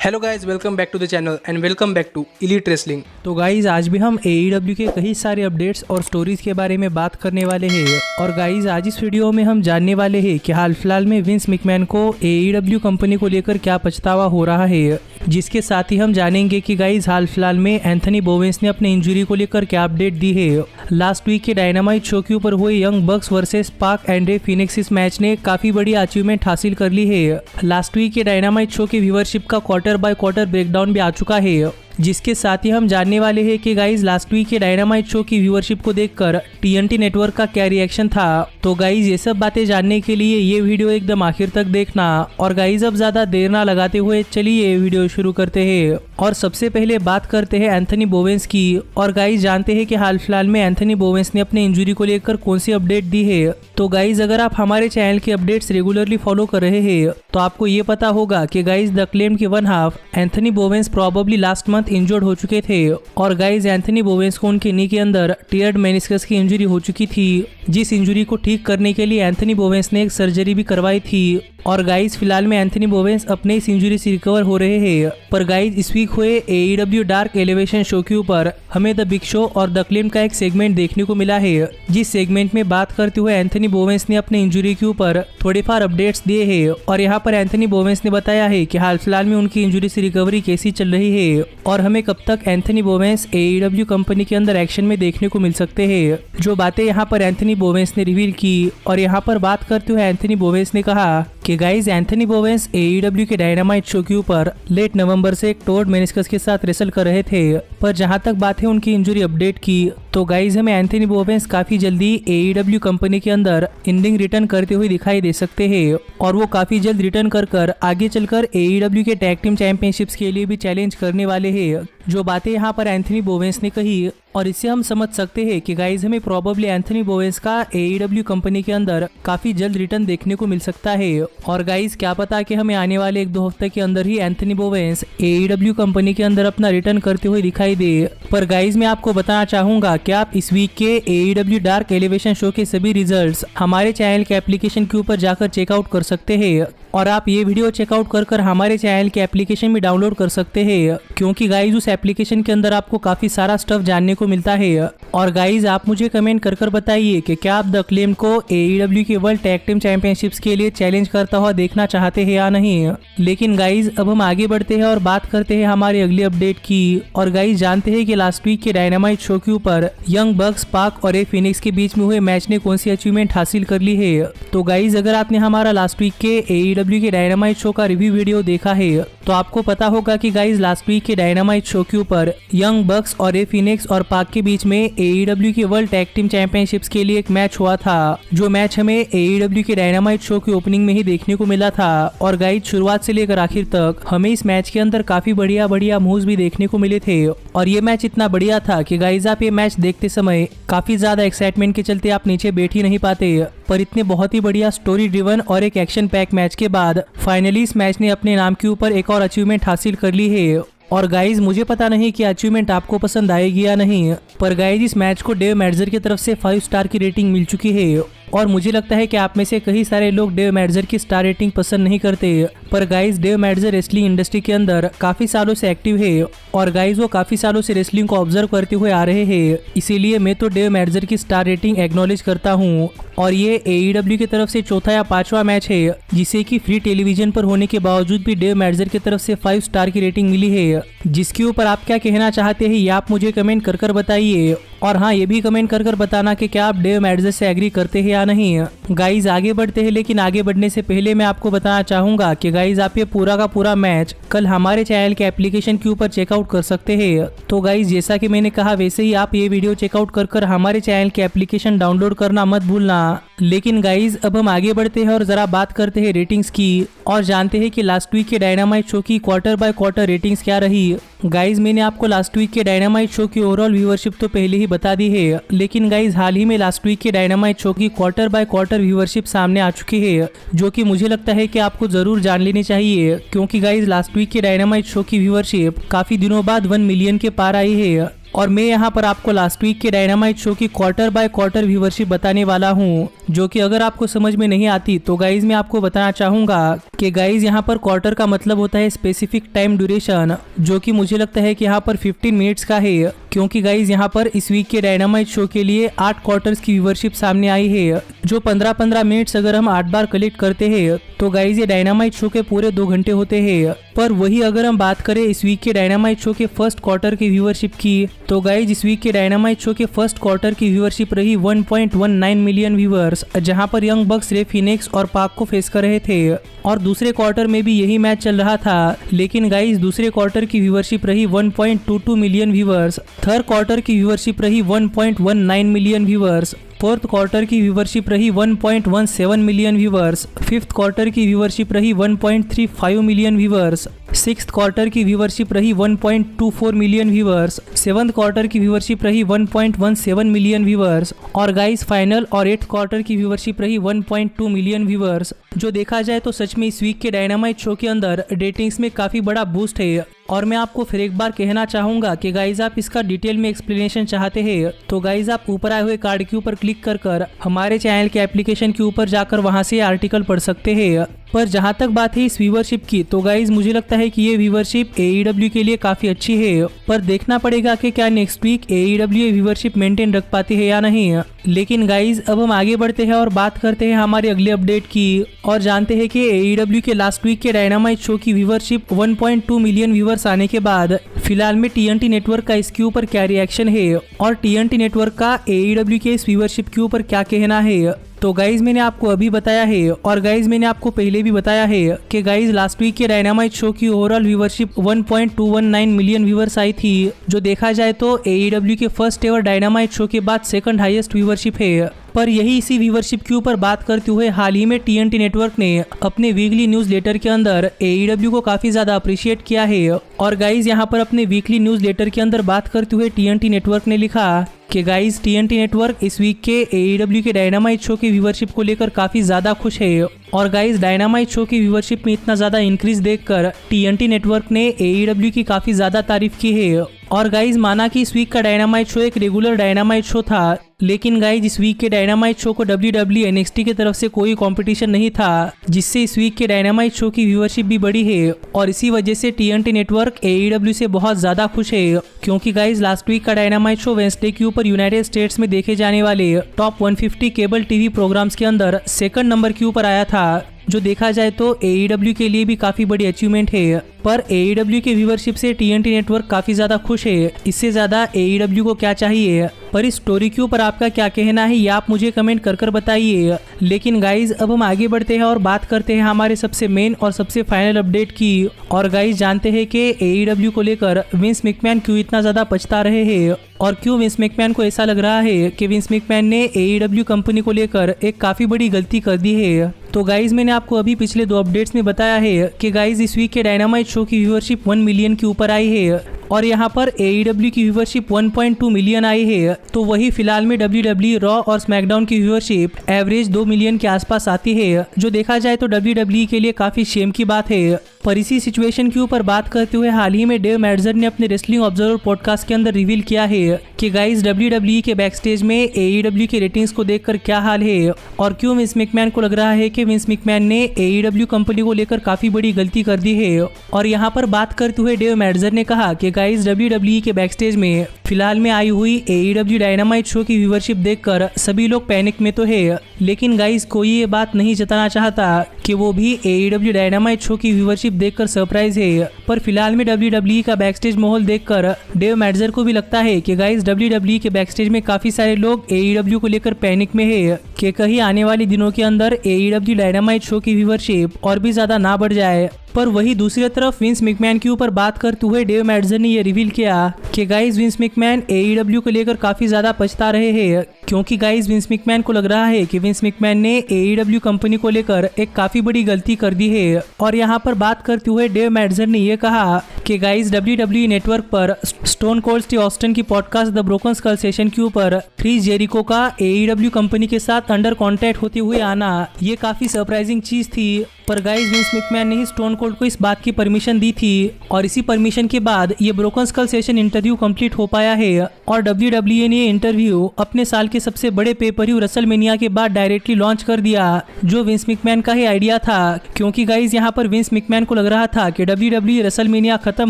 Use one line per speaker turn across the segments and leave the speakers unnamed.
Hello guys, welcome back to the channel and welcome back to elite wrestling.
तो guys आज भी हम AEW के कई सारे अपडेट्स और स्टोरीज के बारे में बात करने वाले हैं। और गाइज आज इस वीडियो में हम जानने वाले हैं कि हाल फिलहाल में विंस मैकमैन को AEW कंपनी को लेकर क्या पछतावा हो रहा है, जिसके साथ ही हम जानेंगे कि गाइज हाल फिलहाल में एंथनी बोवेंस ने अपने इंजरी को लेकर क्या अपडेट दी है। लास्ट वीक के डायनामाइट शो के ऊपर हुए यंग बक्स वर्सेस पाक एंड रे फिनिक्स इस मैच ने काफी बड़ी अचीवमेंट हासिल कर ली है। लास्ट वीक के डायनामाइट शो के व्यूअरशिप का क्वार्टर बाय क्वार्टर ब्रेकडाउन भी आ चुका है, जिसके साथ ही हम जानने वाले हैं कि गाइज लास्ट वीक के डायनामाइट शो की व्यूअरशिप को देखकर TNT नेटवर्क का क्या रिएक्शन था। तो गाइज ये सब बातें जानने के लिए ये वीडियो एकदम आखिर तक देखना। और गाइज अब ज्यादा देर ना लगाते हुए चलिए ये वीडियो शुरू करते हैं। और सबसे पहले बात करते हैं एंथनी बोवेंस की। और गाइज जानते हैं कि हाल फिलहाल में एंथनी बोवेंस ने अपने इंजरी को लेकर कौन सी अपडेट दी है। तो गाइज अगर आप हमारे चैनल के अपडेट्स रेगुलरली फॉलो कर रहे हैं तो आपको ये पता होगा कि गाइज द अक्लेम्ड के one half Anthony Bowens probably last month injured हो चुके थे। और गाइज एंथनी बोवेंस को उनके नी के अंदर टियर्ड मेनिस्कस की इंजरी हो चुकी थी, जिस इंजरी को ठीक करने के लिए एंथनी बोवेंस ने एक सर्जरी भी करवाई थी। और गाइज फिलहाल में एंथनी बोवेंस अपने इस इंजरी से रिकवर हो रहे हैं। पर गाइज इस वीक हुए AEW डार्क एलिवेशन शो के ऊपर हमें द बिग शो और द अक्लेम्ड का एक सेगमेंट देखने को मिला है, जिस सेगमेंट में बात करते हुए एंथनी बोवेंस ने अपने इंजरी के ऊपर थोड़े फार अपडेट्स दिए हैं। और यहाँ पर एंथनी बोवेंस ने बताया है कि हाल फिलहाल में उनकी इंजरी से रिकवरी कैसी चल रही है और हमें कब तक एंथनी बोवेंस AEW कंपनी के अंदर एक्शन में देखने को मिल सकते हैं। जो बातें यहाँ पर एंथनी बोवेंस ने रिवील की। और यहाँ पर बात करते हुए एंथनी बोवेंस ने कहा कि गाइज एंथनी बोवेंस AEW के डायनामाइट शो के ऊपर लेट नवंबर से एक टोर्ड मेनिस्कस के साथ रेसल कर रहे थे। पर जहां तक बात है उनकी इंजरी अपडेट की, तो गाइज हमें एंथनी बोवेंस काफी जल्दी AEW कंपनी के अंदर इंडिंग रिटर्न करते हुए दिखाई दे सकते हैं। और वो काफी जल्द रिटर्न कर आगे चलकर AEW के टैग टीम चैंपियनशिप्स के लिए भी चैलेंज करने वाले हैं। जो बातें यहाँ पर एंथनी बोवेंस ने कही, और इससे हम समझ सकते हैं कि गाइज हमें प्रोबेबली एंथनी बोवेंस का AEW कंपनी के अंदर काफी जल्द रिटर्न देखने को मिल सकता है। और गाइज क्या पता कि हमें आने वाले 1-2 हफ्ते के अंदर ही एंथनी बोवेंस AEW कंपनी के अंदर अपना रिटर्न करते हुए दिखाई दे। पर गाइज मैं आपको बताना चाहूंगा कि आप इस वीक के AEW डार्क एलिवेशन शो के सभी रिजल्ट्स हमारे चैनल के एप्लीकेशन के ऊपर जाकर चेकआउट कर सकते हैं। और आप ये वीडियो चेकआउट कर हमारे चैनल के एप्लीकेशन भी डाउनलोड कर सकते हैं, क्योंकि गाइज उस एप्लीकेशन के अंदर आपको काफी सारा स्टफ जानने को मिलता है। और गाइज आप मुझे कमेंट कर बताइए कि क्या आप द अक्लेम्ड को AEW के वर्ल्ड टैग टीम चैंपियनशिप्स के लिए चैलेंज करता हुआ देखना चाहते हैं या नहीं। लेकिन गाइज अब हम आगे बढ़ते हैं और बात करते हैं हमारे अगले अपडेट की। और गाइज जानते हैं कि लास्ट वीक के डायनामाइट शो के ऊपर यंग बक्स पाक और रे फिनिक्स के बीच में हुए मैच ने कौन सी अचीवमेंट हासिल कर ली है। तो गाइज अगर आपने हमारा लास्ट वीक के AEW के डायनामाइट शो का रिव्यू वीडियो देखा है तो आपको पता होगा कि गाइज लास्ट वीक के डायनामाइट शो के ऊपर यंग बक्स और रे फिनिक्स और पाक के बीच में AEW के वर्ल्ड टैग टीम चैंपियनशिप्स के लिए एक मैच हुआ था। जो मैच हमें AEW के डायनामाइट शो की ओपनिंग में ही देखने को मिला था। और गाइज शुरुआत से लेकर आखिर तक हमें इस मैच के अंदर काफी बढ़िया मूव्स भी देखने को मिले थे। और ये मैच इतना बढ़िया था कि गाइज आप ये मैच देखते समय काफी ज्यादा एक्साइटमेंट के चलते आप नीचे बैठ ही नहीं पाते। पर इतने बहुत ही बढ़िया स्टोरी ड्रिवन और एक एक्शन पैक मैच के बाद फाइनली इस मैच ने अपने नाम के ऊपर एक और अचीवमेंट हासिल कर ली है। और गाइज मुझे पता नहीं कि अचीवमेंट आपको पसंद आएगी या नहीं, पर गाइज इस मैच को डेव मेडजर की तरफ से 5 स्टार की रेटिंग मिल चुकी है। और मुझे लगता है कि आप में से कई सारे लोग डेव मेडजर की स्टार रेटिंग पसंद नहीं करते। पर गाइज डेव मेडजर रेसलिंग इंडस्ट्री के अंदर काफी सालों से एक्टिव है। और गाइज वो काफी सालों से रेसलिंग को ऑब्जर्व करते हुए आ रहे हैं, इसीलिए मैं तो डेव मेडजर की स्टार रेटिंग एक्नॉलेज करता हूँ। और ये AEW की तरफ से चौथा या 5वां मैच है जिसे कि फ्री टेलीविजन पर होने के बावजूद भी डेव मेडजर की तरफ से 5 स्टार की रेटिंग मिली है। जिसके ऊपर आप क्या कहना चाहते हैं ये आप मुझे कमेंट कर बताइए। और हाँ, ये भी कमेंट कर बताना कि क्या आप डेव मेडजर से एग्री करते हैं या नहीं। गाइज आगे बढ़ते हैं, लेकिन आगे बढ़ने से पहले मैं आपको बताना चाहूंगा कि गाइज आप ये पूरा का पूरा मैच कल हमारे चैनल के एप्लीकेशन के ऊपर चेकआउट कर सकते हैं। तो गाइज जैसा कि मैंने कहा वैसे ही आप ये वीडियो चेकआउट कर हमारे चैनल के एप्लीकेशन डाउनलोड करना मत भूलना। लेकिन गाइज अब हम आगे बढ़ते हैं और जरा बात करते हैं रेटिंग्स की। और जानते हैं कि लास्ट वीक के डायनामाइट शो की क्वार्टर बाय क्वार्टर रेटिंग्स क्या रही। गाइज मैंने आपको लास्ट वीक के डायनामाइट शो की ओवरऑल व्यूअरशिप तो पहले ही बता दी है, लेकिन गाइज हाल ही में लास्ट वीक के डायनामाइट शो की क्वार्टर बाय क्वार्टर व्यूअरशिप सामने आ चुकी है, जो कि मुझे लगता है कि आपको जरूर जान लेनी चाहिए। क्योंकि गाइज लास्ट वीक के डायनामाइट शो की व्यूअरशिप काफी दिनों बाद 1 मिलियन के पार आई है। और मैं यहाँ पर आपको लास्ट वीक के डायनामाइट शो की क्वार्टर बाय क्वार्टर व्यूअरशिप बताने वाला हूँ, जो कि अगर आपको समझ में नहीं आती तो गाइज मैं आपको बताना चाहूँगा कि गाइज यहाँ पर क्वार्टर का मतलब होता है स्पेसिफिक टाइम ड्यूरेशन, जो कि मुझे लगता है कि यहाँ पर 15 मिनट्स का है, क्योंकि गाइज यहाँ पर इस वीक के डायनामाइट शो के लिए 8 क्वार्टर्स की व्यूवरशिप सामने आई है, जो 15-15 मिनट्स अगर हम 8 बार कलेक्ट करते हैं तो गाइज ये डायनामाइट शो के पूरे 2 घंटे होते हैं। पर वही अगर हम बात करें इस वीक के डायनामाइट शो के फर्स्ट क्वार्टर की व्यूवरशिप की, तो गाइज इस वीक के डायनामाइट शो के फर्स्ट क्वार्टर की व्यूवरशिप रही 1.19 मिलियन व्यूवर्स, जहां पर यंग बक्स रे फिनिक्स और पाक को फेस कर रहे थे और दूसरे क्वार्टर में भी यही मैच चल रहा था। लेकिन गाइज दूसरे क्वार्टर की व्यूवरशिप रही 1.22 मिलियन व्यूवर्स, थर्ड क्वार्टर की व्यूवरशिप रही 1.19 मिलियन व्यूवर्स, फोर्थ क्वार्टर की व्यूवरशिप रही 1.17 मिलियन व्यूवर्स, फिफ्थ क्वार्टर की व्यूवरशिप रही 1.35 मिलियन व्यूवर्स, सिक्स्थ क्वार्टर की व्यूवरशिप रही 1.24 मिलियन व्यूवर्स, सेवंथ क्वार्टर की व्यूवरशिप रही 1.17 मिलियन व्यूवर्स और गाइस फाइनल और एट्थ क्वार्टर की व्यूवरशिप रही 1.2 मिलियन व्यूवर्स। जो देखा जाए तो सच में इस वीक के डायनामाइट शो के अंदर रेटिंग्स में काफी बड़ा बूस्ट है। और मैं आपको फिर एक बार कहना चाहूंगा कि गाइज आप इसका डिटेल में एक्सप्लेनेशन चाहते हैं तो गाइज आप ऊपर आए हुए कार्ड के ऊपर क्लिक कर हमारे चैनल के एप्लीकेशन के ऊपर जाकर वहां से आर्टिकल पढ़ सकते हैं। पर जहां तक बात है इस व्यूवरशिप की, तो गाइज मुझे लगता है कि ये व्यूवरशिप AEW के लिए काफी अच्छी है, पर देखना पड़ेगा कि क्या नेक्स्ट वीक AEW ये व्यूवरशिप मेंटेन रख पाती है या नहीं। लेकिन गाइज अब हम आगे बढ़ते हैं और बात करते हैं हमारे अगले अपडेट की और जानते हैं कि AEW के लास्ट वीक के डायनामाइट शो की व्यूवरशिप 1.2 मिलियन व्यूवर्स आने के बाद फिलहाल में TNT नेटवर्क का इसके ऊपर क्या रिएक्शन है और TNT नेटवर्क का AEW के इस व्यूवरशिप के ऊपर क्या कहना है। तो गाइज मैंने आपको अभी बताया है और गाइज मैंने आपको पहले भी बताया है कि गाइज लास्ट वीक के डायनामाइट शो की ओवरऑल व्यूवरशिप 1.219 मिलियन व्यूवर्स आई थी, जो देखा जाए तो AEW के फर्स्ट एवर डायनामाइट शो के बाद सेकंड हाईएस्ट व्यूवरशिप है। पर यही इसी व्यूवरशिप के ऊपर बात करते हुए हाल ही में TNT नेटवर्क ने अपने वीकली न्यूज लेटर के अंदर AEW को काफी ज्यादा अप्रिशिएट किया है। और गाइज यहाँ पर अपने वीकली न्यूज लेटर के अंदर बात करते हुए TNT नेटवर्क ने लिखा कि गाइज TNT नेटवर्क इस वीक के AEW के डायनामाइट शो की व्यूवरशिप को लेकर काफी ज्यादा खुश है। और गाइज डायनामाइट शो की व्यूवरशिप में इतना ज्यादा इंक्रीज देखकर TNT नेटवर्क ने AEW की काफी ज्यादा तारीफ की है। और गाइज माना कि इस वीक का डायनामाइट शो एक रेगुलर डायनामाइट शो था, लेकिन गाइज इस वीक के डायनामाइट शो को WWE NXT की तरफ से कोई कंपटीशन नहीं था, जिससे इस वीक के डायनामाइट शो की व्यूवरशिप भी बढ़ी है। और इसी वजह से TNT नेटवर्क AEW से बहुत ज्यादा खुश है, क्योंकि गाइज लास्ट वीक का डायनामाइट शो वेडनेसडे के ऊपर यूनाइटेड स्टेट्स में देखे जाने वाले टॉप 150 केबल टीवी प्रोग्राम्स के अंदर सेकंड नंबर के ऊपर आया था, जो देखा जाए तो AEW के लिए भी काफी बड़ी अचीवमेंट है। पर AEW के व्यूवरशिप से TNT नेटवर्क काफी ज्यादा खुश है, इससे ज्यादा AEW को क्या चाहिए। पर इस स्टोरी के ऊपर आपका क्या कहना है ये आप मुझे कमेंट कर बताइए। लेकिन गाइज अब हम आगे बढ़ते हैं और बात करते हैं हमारे सबसे मेन और सबसे फाइनल अपडेट की। और गाइज जानते हैं कि AEW को लेकर विंस मैकमैन क्यों इतना ज्यादा पछता रहे हैं और क्यों विंस मैकमैन को ऐसा लग रहा है कि विंस मैकमैन ने AEW कंपनी को लेकर एक काफी बड़ी गलती कर दी है। तो गाइज मैंने आपको अभी पिछले 2 अपडेट्स में बताया है कि गाइज इस वीक के डायनामाइट शो की व्यूवरशिप 1 मिलियन के ऊपर आई है और यहाँ पर AEW की व्यूवरशिप 1.2 मिलियन आई है। तो वही फिलहाल में WWE रॉ और स्मैकडाउन की व्यूवरशिप एवरेज 2 मिलियन के आसपास आती है, जो देखा जाए तो WWE के लिए काफी शेम की बात है। पर इसी सिचुएशन के ऊपर बात करते हुए हाल ही में डेव मैडजर ने अपने रेसलिंग ऑब्जर्वर पॉडकास्ट के अंदर रिवील किया है कि गाइज WWE के बैकस्टेज में AEW के रेटिंग्स को देखकर क्या हाल है और क्यों विंस मैकमैन को लग रहा है कि विंस मैकमैन ने AEW कंपनी को लेकर काफी बड़ी गलती कर दी है। और यहाँ पर बात करते हुए डेव मैडजर ने कहा कि गाइज WWE के बैकस्टेज में फिलहाल में आई हुई AEW डायनामाइट शो की व्यूवरशिप देखकर सभी लोग पैनिक में तो है, लेकिन गाइज कोई ये बात नहीं जताना चाहता कि वो भी AEW डायनामाइट शो की व्यूवरशिप देखकर सरप्राइज है। पर फिलहाल में WWE का बैकस्टेज माहौल देखकर डेव मैडजर को भी लगता है कि गाइज WWE के बैकस्टेज में काफी सारे लोग AEW को लेकर पैनिक में है कि कहीं आने वाले दिनों के अंदर AEW डायनामाइट शो की व्यूवरशिप और भी ज्यादा ना बढ़ जाए। पर वही दूसरी तरफ विंस मैकमैन के ऊपर बात करते हुए डेव मैडजर ने यह रिवील किया कि गाइज विंस मैकमैन AEW को लेकर काफी ज्यादा पछता रहे हैं, क्योंकि गाइज विंस मैकमैन को लग रहा है कि विंस मैकमैन ने AEW कंपनी को लेकर एक काफी बड़ी गलती कर दी है। और यहाँ पर बात करते हुए डेव मैडजर ने यह कहा कि गाइज WWE नेटवर्क पर स्टोन कोल्ड स्टीव ऑस्टिन की podcast the broken skull session के ऊपर क्रिस जेरिको का AEW कंपनी के साथ अंडर कॉन्ट्रैक्ट होते हुए आना ये काफी सरप्राइजिंग चीज थी। पर गाइस विंस मैकमैन ने ही स्टोन कोल्ड को इस बात की परमिशन दी थी और इसी परमिशन के बाद ये broken skull session interview complete हो पाया है और WWE ने ये इंटरव्यू अपने साल के सबसे बड़े पेपर रेसलमेनिया के बाद डायरेक्टली लॉन्च कर दिया, जो विंस मैकमैन का ही आइडिया था। क्योंकि गाइस यहाँ पर विंस मैकमैन को लग रहा था कि WWE रेसलमेनिया खत्म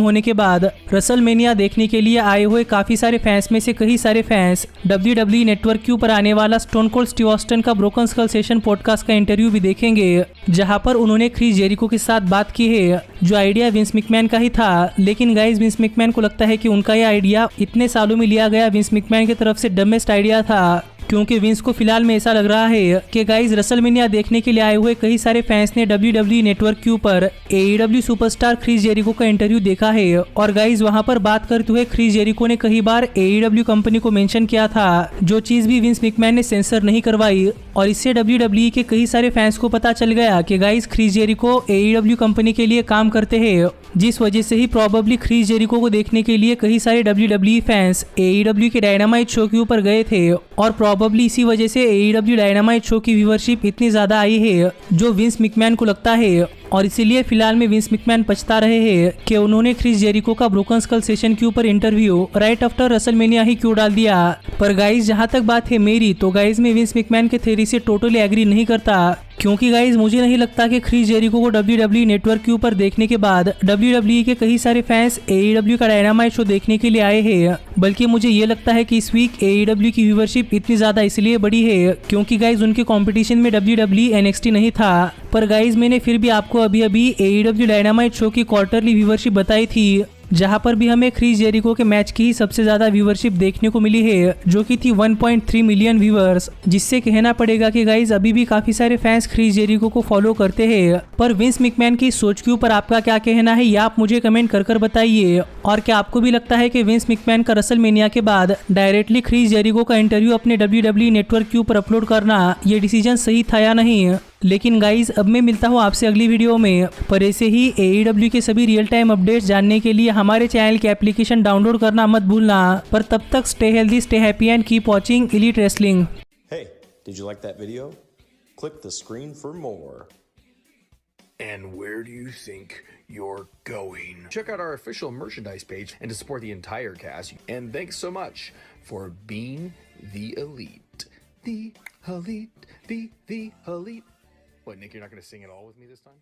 होने के बाद रेसलमेनिया देखने के लिए आए हुए काफी सारे फैंस में से कई सारे फैंस WWE नेटवर्क के ऊपर आने वाला स्टोन कोल्ड स्टीव ऑस्टिन का ब्रोकन स्कल सेशन पॉडकास्ट का इंटरव्यू भी देखेंगे, जहां पर उन्होंने क्रिस जेरिको के साथ बात की है, जो आइडिया विंस मैकमैन का ही था। लेकिन गाइस विंस मैकमैन को लगता है कि उनका यह आइडिया इतने सालों में लिया गया विंस मैकमैन की तरफ से डमेस्ट आइडिया था, क्योंकि विंस को फिलहाल में ऐसा लग रहा है कि गाइस रेसलमेनिया देखने के लिए आए हुए कई सारे फैंस ने WWE नेटवर्क के ऊपर AEW सुपरस्टार क्रिस जेरिको का इंटरव्यू देखा है और गाइस वहां पर बात करते हुए क्रिस जेरिको ने कई बार AEW कंपनी को मेंशन किया था, जो चीज भी विंस मैकमैन ने सेंसर नहीं करवाई और इससे WWE के कई सारे फैंस को पता चल गया कि guys Chris Jericho AEW company के लिए काम करते हैं, जिस वजह से ही प्रॉबेबली क्रिस जेरिको को देखने के लिए कई सारे WWE फैंस AEW के डायनामाइट शो के ऊपर गए थे और प्रॉबेबली इसी वजह से AEW डायनामाइट शो की व्यूअरशिप इतनी ज्यादा आई है, जो विंस मैकमैन को लगता है। और इसीलिए फिलहाल में विंस मैकमैन पछता रहे हैं कि उन्होंने क्रिस जेरिको का ब्रोकन स्कल सेशन के ऊपर इंटरव्यू राइट आफ्टर रेसलमेनिया ही क्यों डाल दिया। पर गाइस जहां तक बात है मेरी, तो गाइस मैं विंस मैकमैन के थ्योरी से टोटली एग्री नहीं करता, क्योंकि गाइस मुझे नहीं लगता कि क्रिस जेरिको को WWE नेटवर्क के ऊपर देखने के बाद WWE के कई सारे फैंस AEW का डायनामाइट शो देखने के लिए आए हैं, बल्कि मुझे ये लगता है कि इस वीक AEW की व्यूअरशिप इतनी ज्यादा इसलिए बड़ी है क्योंकि गाइस उनके कंपटीशन में WWE NXT नहीं था। पर गाइस मैंने फिर भी आपको अभी AEW डायनामाइट शो की क्वार्टरली व्यूअरशिप बताई थी, जहां पर भी हमें क्रिस जेरिको के मैच की ही सबसे ज्यादा व्यूअरशिप देखने को मिली है, जो कि थी 1.3 मिलियन व्यूअर्स, जिससे कहना पड़ेगा कि गाइस अभी भी काफी सारे फैंस क्रिस जेरिको को फॉलो करते हैं। पर विंस मैकमैन की सोच के ऊपर आपका क्या कहना है, ये आप मुझे कमेंट कर बताइए। और क्या आपको भी लगता है कि विंस मैकमैन का रेसलमेनिया के बाद डायरेक्टली क्रिस जेरिको का इंटरव्यू अपने WWE नेटवर्क के ऊपर अपलोड करना ये डिसीजन सही था या नहीं? लेकिन गाइज अब मैं मिलता हूँ आपसे अगली वीडियो में, पर ऐसे ही AEW के सभी रियल टाइम अपडेट्स जानने के लिए हमारे चैनल की एप्लीकेशन डाउनलोड करना मत भूलना। पर तब तक stay healthy, stay happy and keep watching elite wrestling.
Hey, did you like that video? Click the screen for more.
And where do you think you're going? Check out our official merchandise page and to support the entire cast. And thanks so much for being the elite. The elite. The elite. What, Nick, you're not going to sing it all with me this time?